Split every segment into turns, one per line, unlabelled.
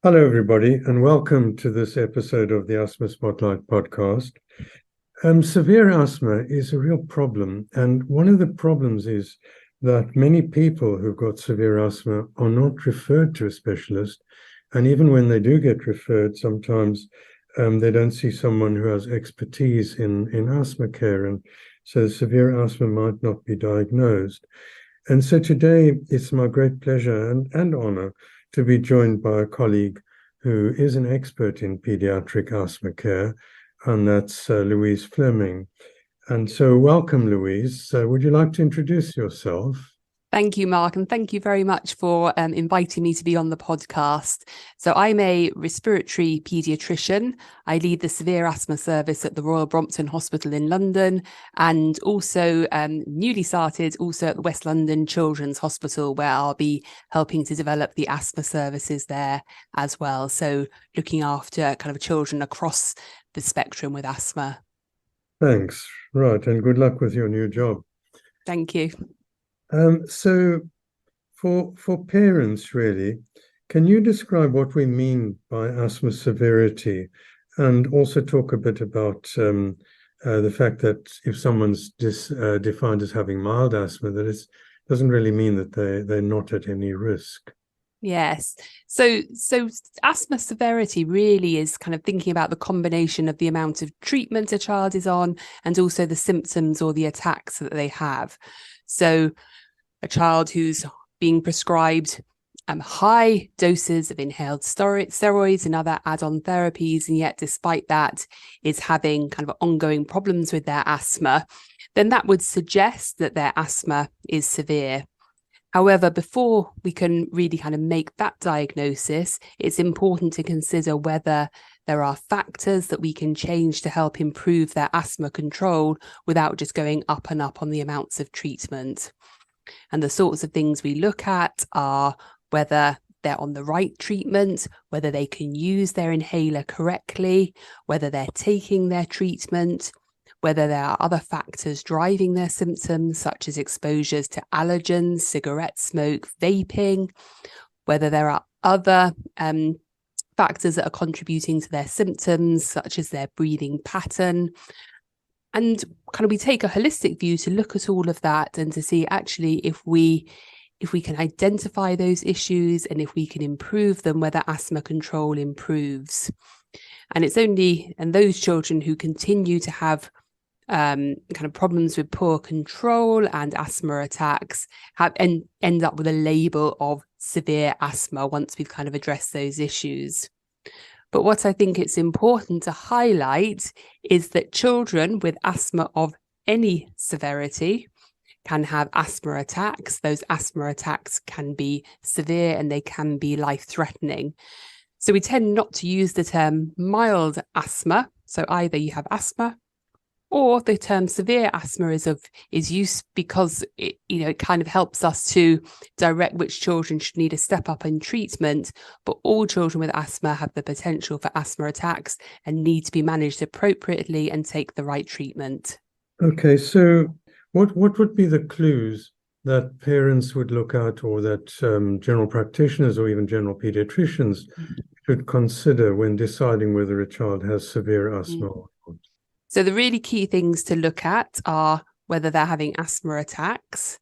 Hello, everybody, and welcome to this episode of the Asthma Spotlight podcast. Severe asthma is a real problem, and one of the problems is that many people who've got severe asthma are not referred to a specialist, and even when they do get referred, sometimes they don't see someone who has expertise in asthma care, and so severe asthma might not be diagnosed. And so today it's my great pleasure and honor to be joined by a colleague who is an expert in pediatric asthma care, and that's Louise Fleming. And so welcome, Louise. Would you like to introduce yourself?
Thank you, Mark, and thank you very much for inviting me to be on the podcast. So I'm a respiratory paediatrician. I lead the severe asthma service at the Royal Brompton Hospital in London, and also newly started also at the West London Children's Hospital, where I'll be helping to develop the asthma services there as well. So looking after kind of children across the spectrum with asthma.
Thanks. Right, and good luck with your new job.
Thank you.
So for parents, really, can you describe what we mean by asthma severity, and also talk a bit about the fact that if someone's defined as having mild asthma, that it doesn't really mean that they're not at any risk?
Yes. So asthma severity really is kind of thinking about the combination of the amount of treatment a child is on and also the symptoms or the attacks that they have. So a child who's being prescribed high doses of inhaled steroids and other add-on therapies, and yet despite that is having kind of ongoing problems with their asthma, then that would suggest that their asthma is severe. However, before we can really kind of make that diagnosis, it's important to consider whether there are factors that we can change to help improve their asthma control without just going up and up on the amounts of treatment. And the sorts of things we look at are whether they're on the right treatment, whether they can use their inhaler correctly, whether they're taking their treatment, whether there are other factors driving their symptoms, such as exposures to allergens, cigarette smoke, vaping, whether there are other factors that are contributing to their symptoms, such as their breathing pattern. And kind of we take a holistic view to look at all of that and to see actually if we can identify those issues and if we can improve them, whether asthma control improves. And it's only in those children who continue to have kind of problems with poor control and asthma attacks and end up with a label of severe asthma once we've kind of addressed those issues. But what I think it's important to highlight is that children with asthma of any severity can have asthma attacks. Those asthma attacks can be severe and they can be life-threatening. So we tend not to use the term mild asthma. So either you have asthma, or the term severe asthma is used because it kind of helps us to direct which children should need a step up in treatment. But all children with asthma have the potential for asthma attacks and need to be managed appropriately and take the right treatment.
Okay, so what would be the clues that parents would look at, or that general practitioners or even general pediatricians should consider when deciding whether a child has severe asthma or not?
So the really key things to look at are whether they're having asthma attacks.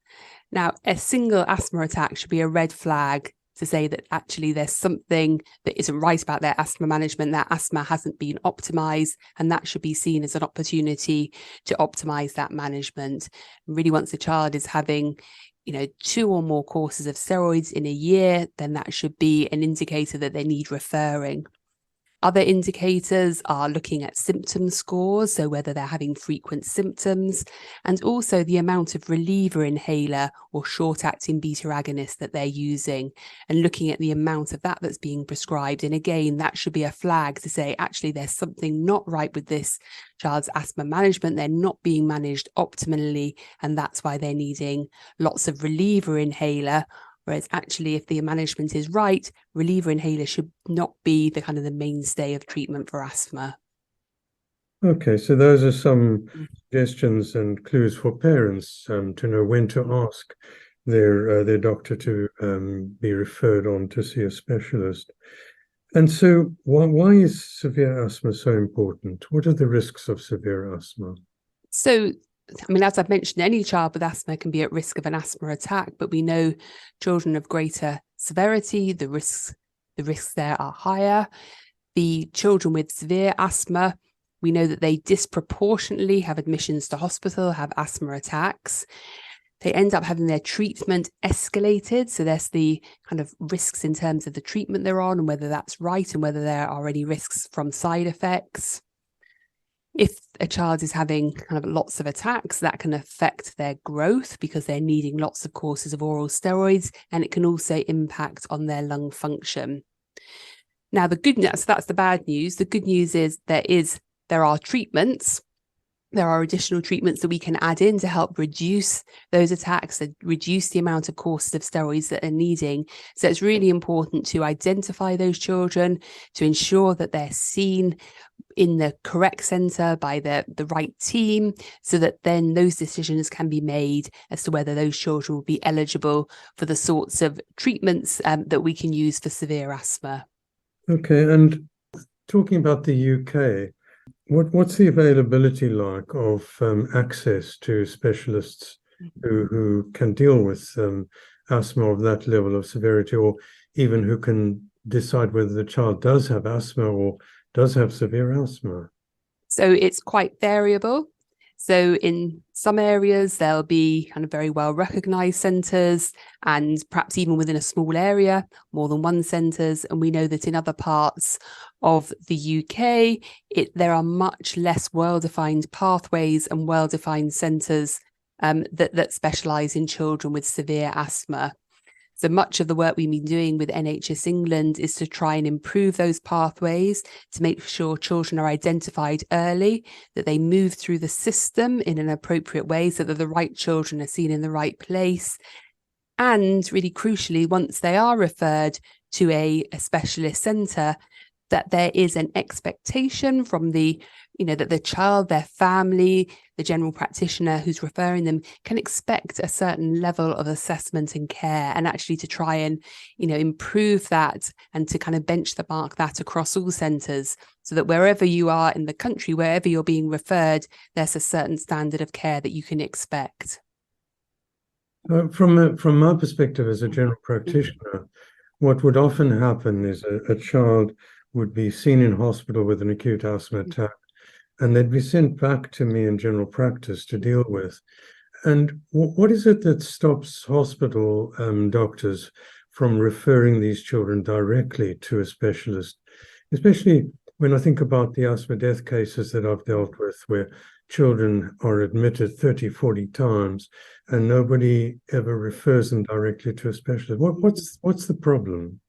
Now, a single asthma attack should be a red flag to say that actually there's something that isn't right about their asthma management, their asthma hasn't been optimized, and that should be seen as an opportunity to optimize that management. And really, once a child is having 2 or more courses of steroids in a year, then that should be an indicator that they need referring. Other indicators are looking at symptom scores, so whether they're having frequent symptoms, and also the amount of reliever inhaler or short-acting beta agonist that they're using, and looking at the amount of that that's being prescribed. And again, that should be a flag to say, actually, there's something not right with this child's asthma management. They're not being managed optimally, and that's why they're needing lots of reliever inhaler. Whereas actually, if the management is right, reliever inhaler should not be the kind of the mainstay of treatment for asthma.
Okay, so those are some suggestions and clues for parents to know when to ask their doctor to be referred on to see a specialist. And so why is severe asthma so important? What are the risks of severe asthma?
So, I mean, as I've mentioned, any child with asthma can be at risk of an asthma attack, but we know children of greater severity, the risks there are higher. The children with severe asthma, we know that they disproportionately have admissions to hospital, have asthma attacks. They end up having their treatment escalated. So there's the kind of risks in terms of the treatment they're on and whether that's right and whether there are any risks from side effects. If a child is having kind of lots of attacks, that can affect their growth because they're needing lots of courses of oral steroids, and it can also impact on their lung function. Now, the good news, so that's the bad news. The good news is there are treatments. There are additional treatments that we can add in to help reduce those attacks, and reduce the amount of courses of steroids that they're needing. So it's really important to identify those children, to ensure that they're seen in the correct centre by the right team, so that then those decisions can be made as to whether those children will be eligible for the sorts of treatments that we can use for severe asthma.
Okay, and talking about the UK, what's the availability like of access to specialists who can deal with asthma of that level of severity, or even who can decide whether the child does have asthma or does have severe asthma?
So it's quite variable. So in some areas, there'll be kind of very well recognised centres, and perhaps even within a small area, more than one centres. And we know that in other parts of the UK, there are much less well-defined pathways and well-defined centres that specialise in children with severe asthma. So much of the work we've been doing with NHS England is to try and improve those pathways, to make sure children are identified early, that they move through the system in an appropriate way so that the right children are seen in the right place. And really crucially, once they are referred to a specialist centre, that there is an expectation from that the child, their family, the general practitioner who's referring them can expect a certain level of assessment and care, and actually to try and, improve that and to kind of benchmark that across all centres, so that wherever you are in the country, wherever you're being referred, there's a certain standard of care that you can expect.
From my perspective as a general practitioner, what would often happen is a child would be seen in hospital with an acute asthma attack, and they'd be sent back to me in general practice to deal with. And what is it that stops hospital doctors from referring these children directly to a specialist, especially when I think about the asthma death cases that I've dealt with, where children are admitted 30, 40 times and nobody ever refers them directly to a specialist? What's the problem?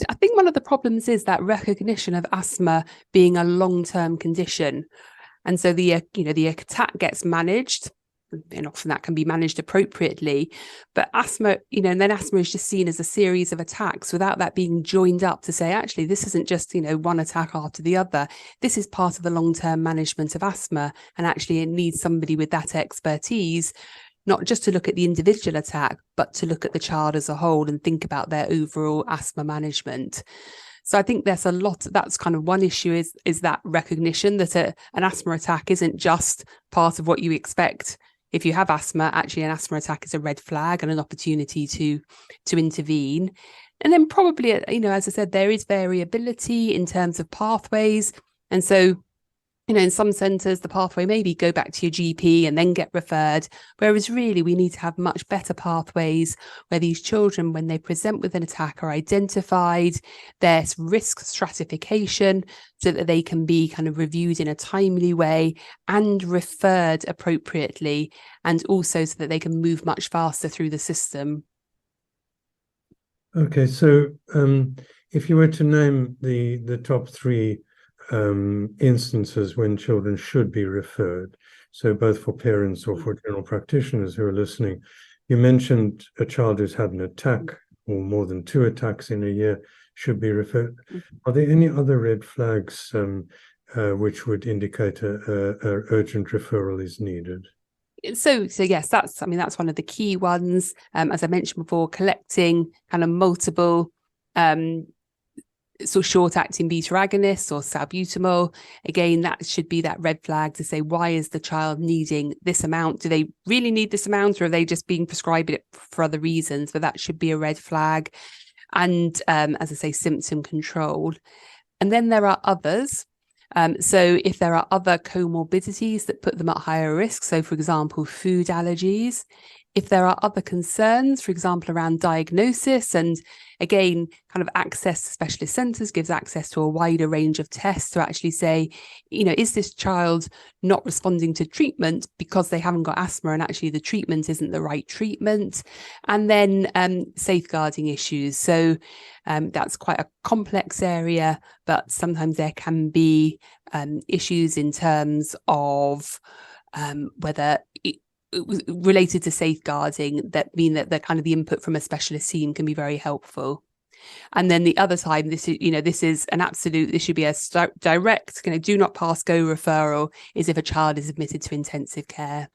I think one of the problems is that recognition of asthma being a long-term condition. And so the attack gets managed, and often that can be managed appropriately. But asthma, and then asthma is just seen as a series of attacks without that being joined up to say, actually, this isn't just, one attack after the other. This is part of the long-term management of asthma. And actually, it needs somebody with that expertise, not just to look at the individual attack, but to look at the child as a whole and think about their overall asthma management. So I think there's a lot, that's kind of one issue is that recognition that an asthma attack isn't just part of what you expect. If you have asthma, actually an asthma attack is a red flag and an opportunity to intervene. And then probably, as I said, there is variability in terms of pathways. And so, in some centres, the pathway maybe go back to your GP and then get referred, whereas really we need to have much better pathways where these children, when they present with an attack, are identified, there's risk stratification so that they can be kind of reviewed in a timely way and referred appropriately, and also so that they can move much faster through the system.
Okay, so if you were to name the top three instances when children should be referred, so both for parents or for general practitioners who are listening, you mentioned a child who's had an attack or more than 2 attacks in a year should be referred. Are there any other red flags which would indicate a urgent referral is needed?
So yes, that's one of the key ones. As I mentioned before, collecting kind of multiple sort of short-acting beta agonists or salbutamol, again, that should be that red flag to say, why is the child needing this amount? Do they really need this amount, or are they just being prescribed it for other reasons? But that should be a red flag. And as I say, symptom control. And then there are others. So if there are other comorbidities that put them at higher risk, so for example, food allergies, if there are other concerns, for example, around diagnosis, and again, kind of access to specialist centres gives access to a wider range of tests to actually say, is this child not responding to treatment because they haven't got asthma and actually the treatment isn't the right treatment? And then safeguarding issues. So that's quite a complex area, but sometimes there can be issues in terms of whether it was related to safeguarding that mean that the kind of the input from a specialist team can be very helpful. And then the other time, this is an absolute, this should be a direct, do not pass go referral, is if a child is admitted to intensive care.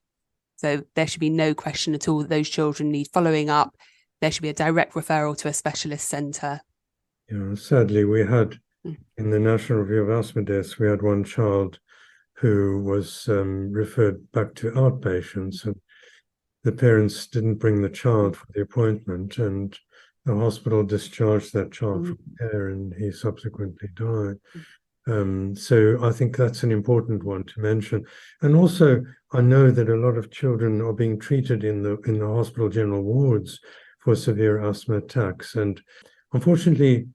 So there should be no question at all that those children need following up. There should be a direct referral to a specialist centre.
Yeah, sadly, we had in the National Review of Asthma Deaths, we had one child who was referred back to outpatients, and the parents didn't bring the child for the appointment, and the hospital discharged that child from care, and he subsequently died. So I think that's an important one to mention. And also, I know that a lot of children are being treated in the hospital general wards for severe asthma attacks, and unfortunately,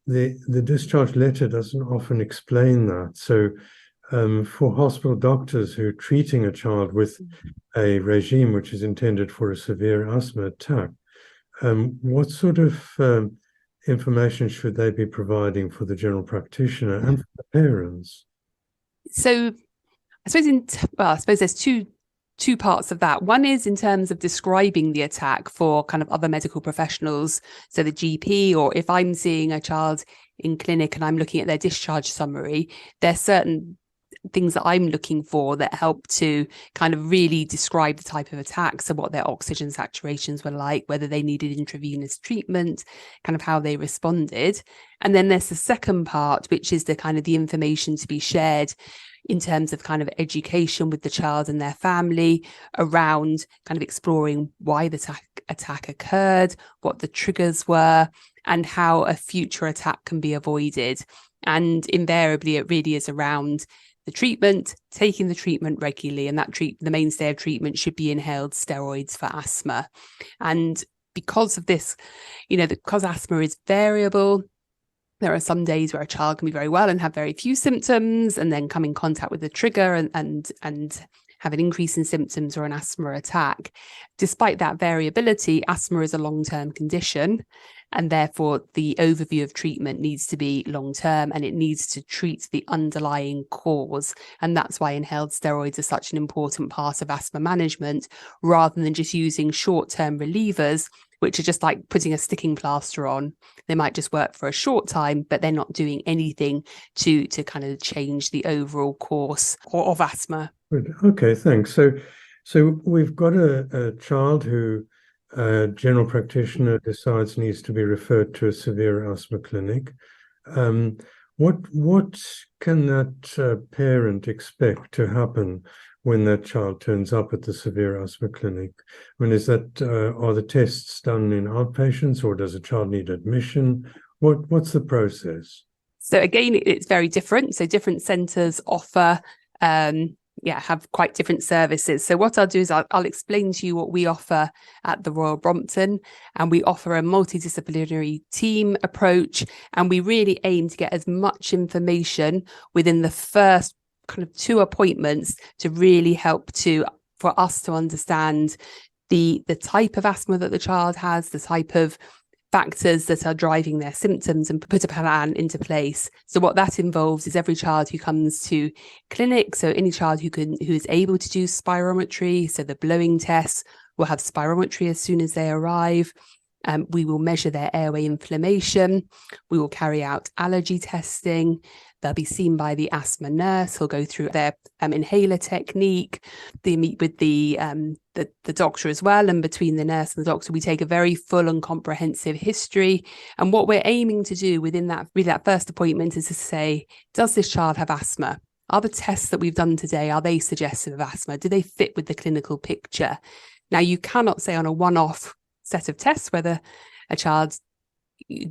the discharge letter doesn't often explain that. So for hospital doctors who are treating a child with a regime which is intended for a severe asthma attack, what sort of information should they be providing for the general practitioner and for the parents?
So I suppose there's two parts of that. One is in terms of describing the attack for kind of other medical professionals, so the GP, or if I'm seeing a child in clinic and I'm looking at their discharge summary, there's certain things that I'm looking for that help to kind of really describe the type of attack. So what their oxygen saturations were like, whether they needed intravenous treatment, kind of how they responded. And then there's the second part, which is the kind of the information to be shared in terms of kind of education with the child and their family around kind of exploring why the attack occurred, what the triggers were, and how a future attack can be avoided. And invariably, it really is around the treatment, taking the treatment regularly, and the mainstay of treatment should be inhaled steroids for asthma. And because of this, because asthma is variable, there are some days where a child can be very well and have very few symptoms, and then come in contact with the trigger and have an increase in symptoms or an asthma attack. Despite that variability, asthma is a long-term condition, and therefore the overview of treatment needs to be long-term, and it needs to treat the underlying cause. And that's why inhaled steroids are such an important part of asthma management, rather than just using short-term relievers, which are just like putting a sticking plaster on. They might just work for a short time, but they're not doing anything to kind of change the overall course of asthma.
Good. Okay, thanks. So we've got a child who a general practitioner decides needs to be referred to a severe asthma clinic. What can that parent expect to happen when that child turns up at the severe asthma clinic? I mean, are the tests done in outpatients, or does a child need admission? What's the process?
So again, it's very different. So different centres offer have quite different services. So what I'll do is I'll explain to you what we offer at the Royal Brompton, and we offer a multidisciplinary team approach, and we really aim to get as much information within the first kind of 2 appointments to really help for us to understand the type of asthma that the child has, the type of factors that are driving their symptoms, and put a plan into place. So what that involves is every child who comes to clinic, so any child who is able to do spirometry, so the blowing tests, will have spirometry as soon as they arrive. We will measure their airway inflammation. We will carry out allergy testing. They'll be seen by the asthma nurse who'll go through their inhaler technique. They meet with the doctor as well. And between the nurse and the doctor, we take a very full and comprehensive history. And what we're aiming to do within that first appointment is to say, does this child have asthma? Are the tests that we've done today, are they suggestive of asthma? Do they fit with the clinical picture? Now, you cannot say on a one-off set of tests whether a child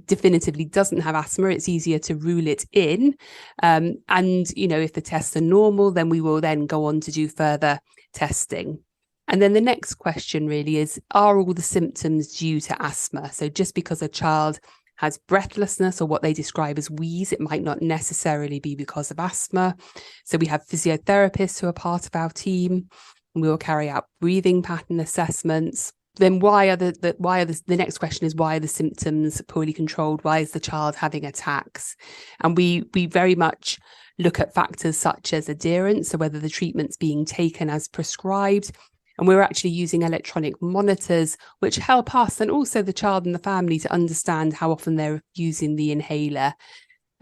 definitively doesn't have asthma. It's easier to rule it in. And, if the tests are normal, then we will then go on to do further testing. And then the next question really is, are all the symptoms due to asthma? So just because a child has breathlessness or what they describe as wheeze, it might not necessarily be because of asthma. So we have physiotherapists who are part of our team, and we will carry out breathing pattern assessments. Then the next question is, why are the symptoms poorly controlled? Why is the child having attacks? And we very much look at factors such as adherence, so whether the treatment's being taken as prescribed. And we're actually using electronic monitors, which help us and also the child and the family to understand how often they're using the inhaler,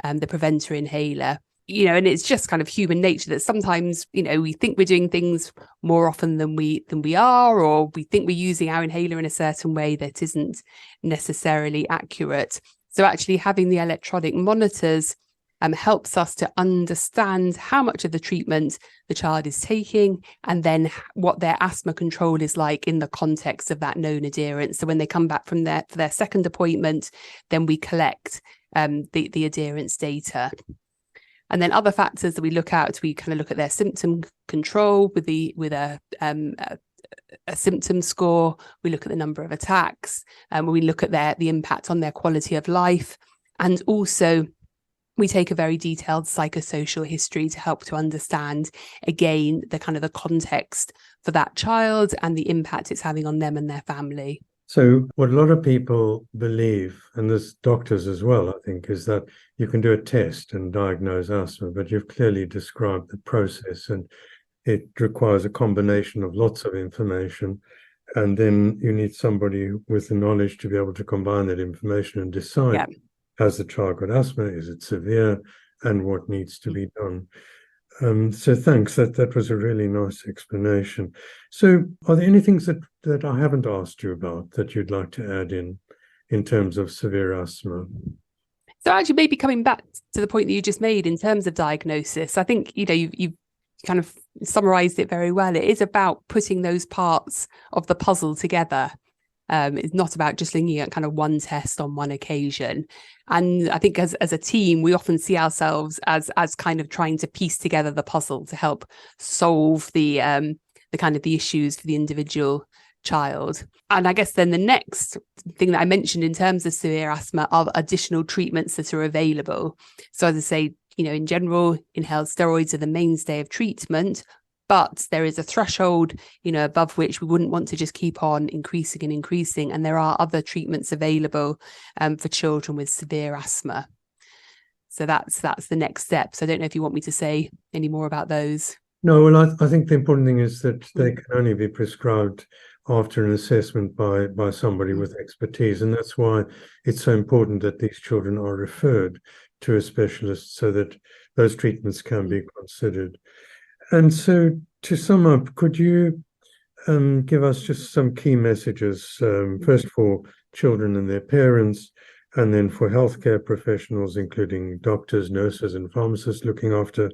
the preventer inhaler. And it's just kind of human nature that sometimes, we think we're doing things more often than we are, or we think we're using our inhaler in a certain way that isn't necessarily accurate. So actually having the electronic monitors helps us to understand how much of the treatment the child is taking, and then what their asthma control is like in the context of that known adherence. So when they come back for their second appointment, then we collect the adherence data. And then other factors that we look at, we kind of look at their symptom control with a symptom score. We look at the number of attacks, and we look at the impact on their quality of life. And also we take a very detailed psychosocial history to help to understand, again, the context for that child and the impact it's having on them and their family.
So what a lot of people believe, and there's doctors as well, I think, is that you can do a test and diagnose asthma, but you've clearly described the process, and it requires a combination of lots of information. And then you need somebody with the knowledge to be able to combine that information and decide, has the child got asthma, is it severe, and what needs to be done. So thanks, that was a really nice explanation. So are there any things that I haven't asked you about that you'd like to add in terms of severe asthma?
So actually, maybe coming back to the point that you just made in terms of diagnosis, I think, you've kind of summarized it very well. It is about putting those parts of the puzzle together. It's not about just looking at kind of one test on one occasion. And I think as a team, we often see ourselves as kind of trying to piece together the puzzle to help solve the kind of the issues for the individual child. And I guess then the next thing that I mentioned in terms of severe asthma are additional treatments that are available. So as I say, in general, inhaled steroids are the mainstay of treatment, but there is a threshold, above which we wouldn't want to just keep on increasing and increasing. And there are other treatments available for children with severe asthma. So that's the next step. So I don't know if you want me to say any more about those.
No, well, I think the important thing is that they can only be prescribed after an assessment by somebody with expertise. And that's why it's so important that these children are referred to a specialist so that those treatments can be considered. And so to sum up, could you give us just some key messages, first for children and their parents, and then for healthcare professionals, including doctors, nurses, and pharmacists looking after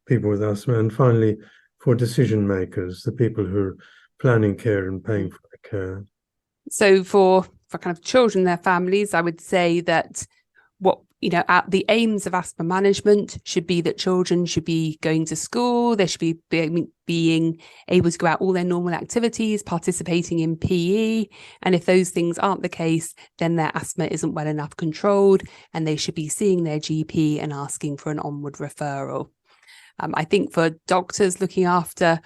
people with asthma, and finally for decision makers, the people who are planning care and paying for the care?
So for kind of children and their families, I would say that the aims of asthma management should be that children should be going to school, they should be being able to go out all their normal activities, participating in PE. And if those things aren't the case, then their asthma isn't well enough controlled, and they should be seeing their GP and asking for an onward referral. I think for doctors looking after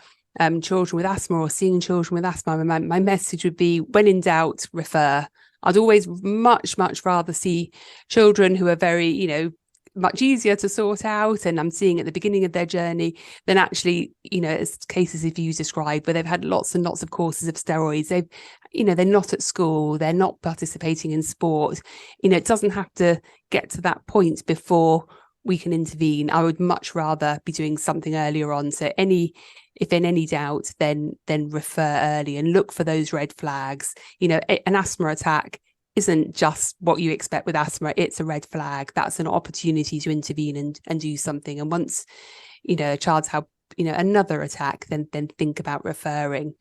children with asthma or seeing children with asthma, my message would be, when in doubt, refer. I'd always much rather see children who are very, much easier to sort out, and I'm seeing at the beginning of their journey, than actually, as cases as you described, where they've had lots and lots of courses of steroids. They're not at school, they're not participating in sport. It doesn't have to get to that point before we can intervene. I would much rather be doing something earlier on. So if in any doubt, then refer early and look for those red flags. An asthma attack isn't just what you expect with asthma. It's a red flag. That's an opportunity to intervene and do something. And once, a child's had, another attack, then think about referring.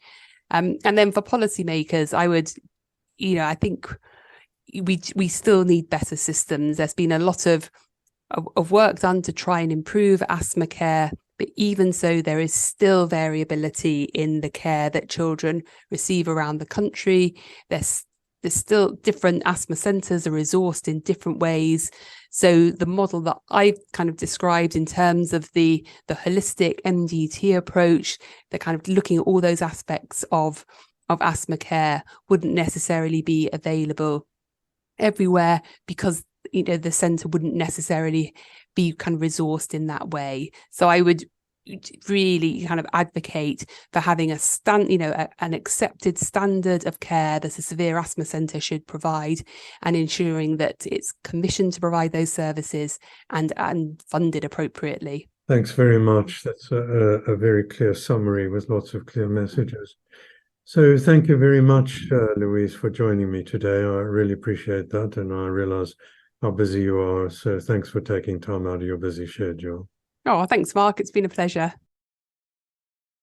And then for policymakers, I would, I think we still need better systems. There's been a lot of work done to try and improve asthma care, but even so, there is still variability in the care that children receive around the country. There's still different asthma centres are resourced in different ways. So the model that I've kind of described in terms of the holistic MDT approach, the kind of looking at all those aspects of asthma care, wouldn't necessarily be available everywhere, because the centre wouldn't necessarily be kind of resourced in that way. So I would really kind of advocate for having an accepted standard of care that a severe asthma centre should provide, and ensuring that it's commissioned to provide those services and funded appropriately.
Thanks very much. That's a very clear summary with lots of clear messages. So thank you very much, Louise, for joining me today. I really appreciate that, and I realize how busy you are. So thanks for taking time out of your busy schedule.
Oh, thanks, Mark. It's been a pleasure.